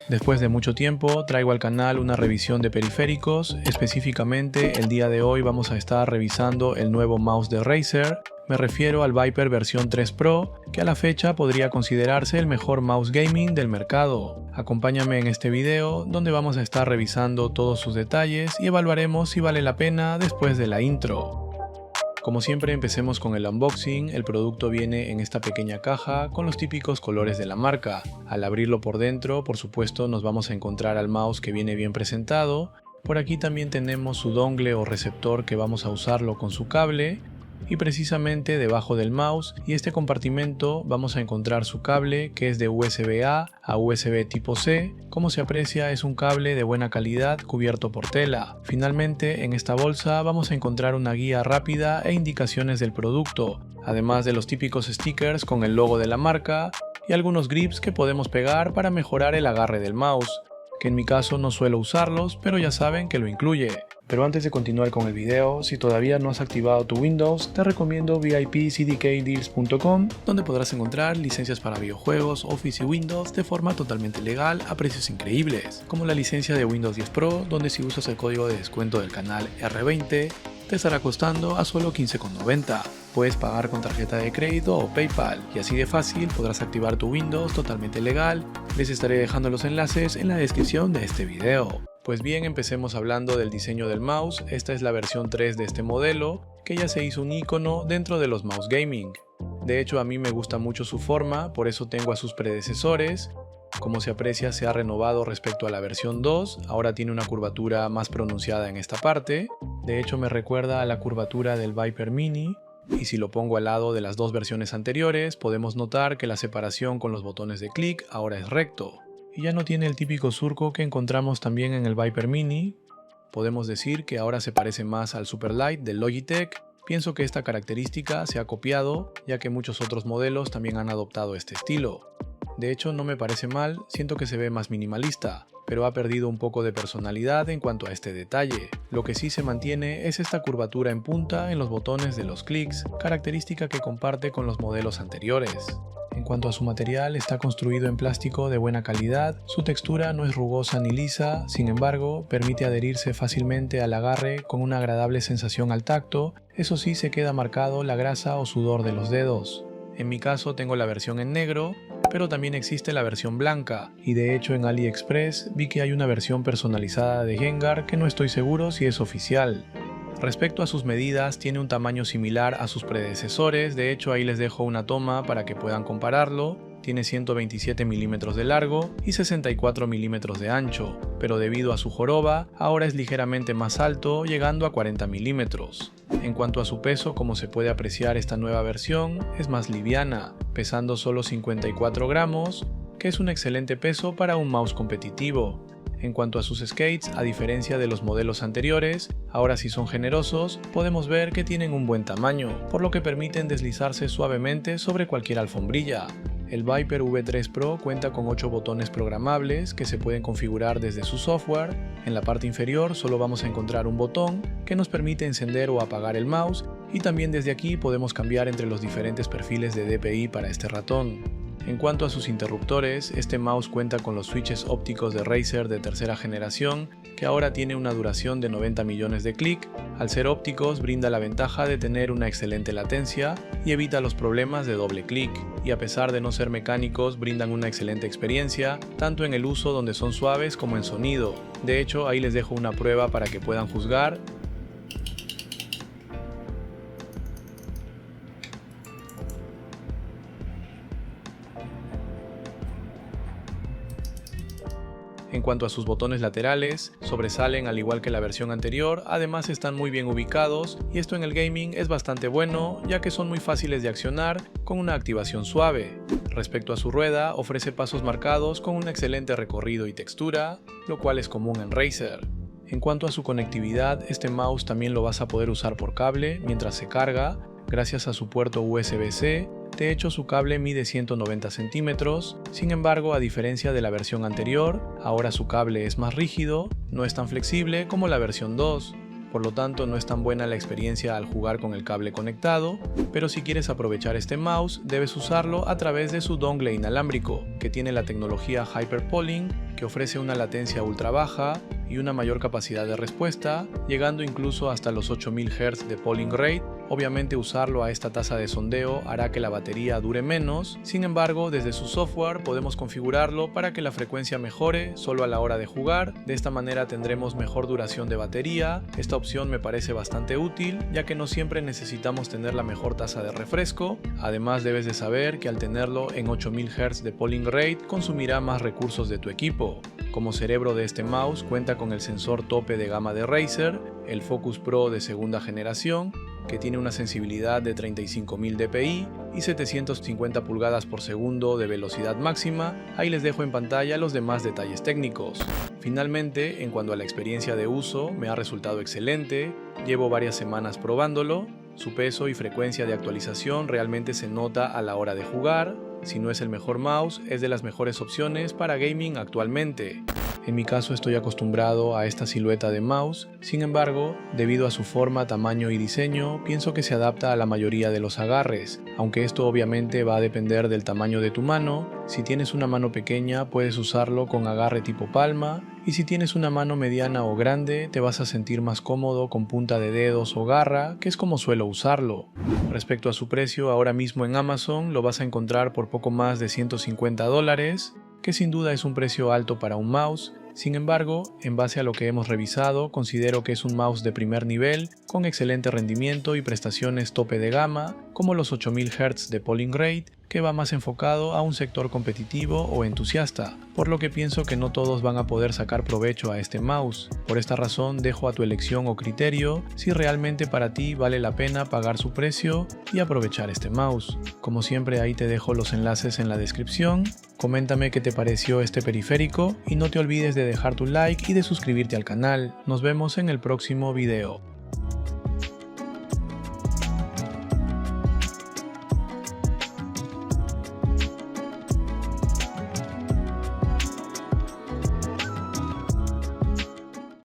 Después de mucho tiempo traigo al canal una revisión de periféricos. Específicamente el día de hoy vamos a estar revisando el nuevo mouse de Razer. Me refiero al Viper versión 3 Pro, que a la fecha podría considerarse el mejor mouse gaming del mercado. Acompáñame en este video donde vamos a estar revisando todos sus detalles y evaluaremos si vale la pena después de la intro. Como siempre, empecemos con el unboxing. El producto viene en esta pequeña caja con los típicos colores de la marca. Al abrirlo por dentro, por supuesto, nos vamos a encontrar al mouse que viene bien presentado. Por aquí también tenemos su dongle o receptor que vamos a usarlo con su cable. Y precisamente debajo del mouse y este compartimento vamos a encontrar su cable, que es de USB-A a USB tipo C. Como se aprecia, es un cable de buena calidad cubierto por tela. Finalmente, en esta bolsa vamos a encontrar una guía rápida e indicaciones del producto, además de los típicos stickers con el logo de la marca y algunos grips que podemos pegar para mejorar el agarre del mouse, que en mi caso no suelo usarlos, pero ya saben que lo incluye. Pero antes de continuar con el video, si todavía no has activado tu Windows, te recomiendo VIPCDKdeals.com, donde podrás encontrar licencias para videojuegos, Office y Windows de forma totalmente legal a precios increíbles, como la licencia de Windows 10 Pro, donde si usas el código de descuento del canal R20, te estará costando a solo $15,90. Puedes pagar con tarjeta de crédito o PayPal y así de fácil podrás activar tu Windows totalmente legal. Les estaré dejando los enlaces en la descripción de este video. Pues bien, empecemos hablando del diseño del mouse. Esta es la versión 3 de este modelo, que ya se hizo un icono dentro de los mouse gaming. De hecho, a mí me gusta mucho su forma, por eso tengo a sus predecesores. Como se aprecia, se ha renovado respecto a la versión 2, ahora tiene una curvatura más pronunciada en esta parte. De hecho, me recuerda a la curvatura del Viper Mini. Y si lo pongo al lado de las dos versiones anteriores, podemos notar que la separación con los botones de clic ahora es recto. Y ya no tiene el típico surco que encontramos también en el Viper Mini. Podemos decir que ahora se parece más al Superlight del Logitech. Pienso que esta característica se ha copiado, ya que muchos otros modelos también han adoptado este estilo. De hecho, no me parece mal, siento que se ve más minimalista, pero ha perdido un poco de personalidad en cuanto a este detalle. Lo que sí se mantiene es esta curvatura en punta en los botones de los clics, característica que comparte con los modelos anteriores. En cuanto a su material, está construido en plástico de buena calidad, su textura no es rugosa ni lisa, sin embargo, permite adherirse fácilmente al agarre con una agradable sensación al tacto. Eso sí, se queda marcado la grasa o sudor de los dedos. En mi caso tengo la versión en negro, pero también existe la versión blanca, y de hecho en AliExpress vi que hay una versión personalizada de Gengar que no estoy seguro si es oficial. Respecto a sus medidas, tiene un tamaño similar a sus predecesores, de hecho ahí les dejo una toma para que puedan compararlo. Tiene 127 milímetros de largo y 64 milímetros de ancho, pero debido a su joroba, ahora es ligeramente más alto, llegando a 40 milímetros. En cuanto a su peso, como se puede apreciar, esta nueva versión es más liviana, pesando solo 54 gramos, que es un excelente peso para un mouse competitivo. En cuanto a sus skates, a diferencia de los modelos anteriores, ahora sí son generosos, podemos ver que tienen un buen tamaño, por lo que permiten deslizarse suavemente sobre cualquier alfombrilla. El Viper V3 Pro cuenta con 8 botones programables que se pueden configurar desde su software. En la parte inferior solo vamos a encontrar un botón que nos permite encender o apagar el mouse, y también desde aquí podemos cambiar entre los diferentes perfiles de DPI para este ratón. En cuanto a sus interruptores, este mouse cuenta con los switches ópticos de Razer de tercera generación, que ahora tiene una duración de 90 millones de clic. Al ser ópticos, brinda la ventaja de tener una excelente latencia y evita los problemas de doble clic. Y a pesar de no ser mecánicos, brindan una excelente experiencia, tanto en el uso donde son suaves como en sonido. De hecho, ahí les dejo una prueba para que puedan juzgar. En cuanto a sus botones laterales, sobresalen al igual que la versión anterior, además están muy bien ubicados y esto en el gaming es bastante bueno, ya que son muy fáciles de accionar con una activación suave. Respecto a su rueda, ofrece pasos marcados con un excelente recorrido y textura, lo cual es común en Razer. En cuanto a su conectividad, este mouse también lo vas a poder usar por cable mientras se carga, gracias a su puerto USB-C. De hecho, su cable mide 190 centímetros, sin embargo, a diferencia de la versión anterior, ahora su cable es más rígido, no es tan flexible como la versión 2, por lo tanto no es tan buena la experiencia al jugar con el cable conectado, pero si quieres aprovechar este mouse, debes usarlo a través de su dongle inalámbrico, que tiene la tecnología HyperPolling, que ofrece una latencia ultra baja y una mayor capacidad de respuesta, llegando incluso hasta los 8000 Hz de polling rate. Obviamente usarlo a esta tasa de sondeo hará que la batería dure menos, sin embargo desde su software podemos configurarlo para que la frecuencia mejore solo a la hora de jugar. De esta manera tendremos mejor duración de batería. Esta opción me parece bastante útil, ya que no siempre necesitamos tener la mejor tasa de refresco. Además debes de saber que al tenerlo en 8000 Hz de polling rate consumirá más recursos de tu equipo. Como cerebro de este mouse cuenta con el sensor tope de gama de Razer, el Focus Pro de segunda generación, que tiene una sensibilidad de 35.000 dpi y 750 pulgadas por segundo de velocidad máxima. Ahí les dejo en pantalla los demás detalles técnicos. Finalmente, en cuanto a la experiencia de uso, me ha resultado excelente. Llevo varias semanas probándolo. Su peso y frecuencia de actualización realmente se nota a la hora de jugar. Si no es el mejor mouse, es de las mejores opciones para gaming actualmente. En mi caso estoy acostumbrado a esta silueta de mouse, sin embargo, debido a su forma, tamaño y diseño, pienso que se adapta a la mayoría de los agarres, aunque esto obviamente va a depender del tamaño de tu mano. Si tienes una mano pequeña puedes usarlo con agarre tipo palma, y si tienes una mano mediana o grande te vas a sentir más cómodo con punta de dedos o garra, que es como suelo usarlo. Respecto a su precio, ahora mismo en Amazon lo vas a encontrar por poco más de $150, que sin duda es un precio alto para un mouse. Sin embargo, en base a lo que hemos revisado, considero que es un mouse de primer nivel, con excelente rendimiento y prestaciones tope de gama, como los 8000 Hz de polling rate, que va más enfocado a un sector competitivo o entusiasta, por lo que pienso que no todos van a poder sacar provecho a este mouse. Por esta razón dejo a tu elección o criterio si realmente para ti vale la pena pagar su precio y aprovechar este mouse. Como siempre, ahí te dejo los enlaces en la descripción. Coméntame qué te pareció este periférico y no te olvides de dejar tu like y de suscribirte al canal. Nos vemos en el próximo video.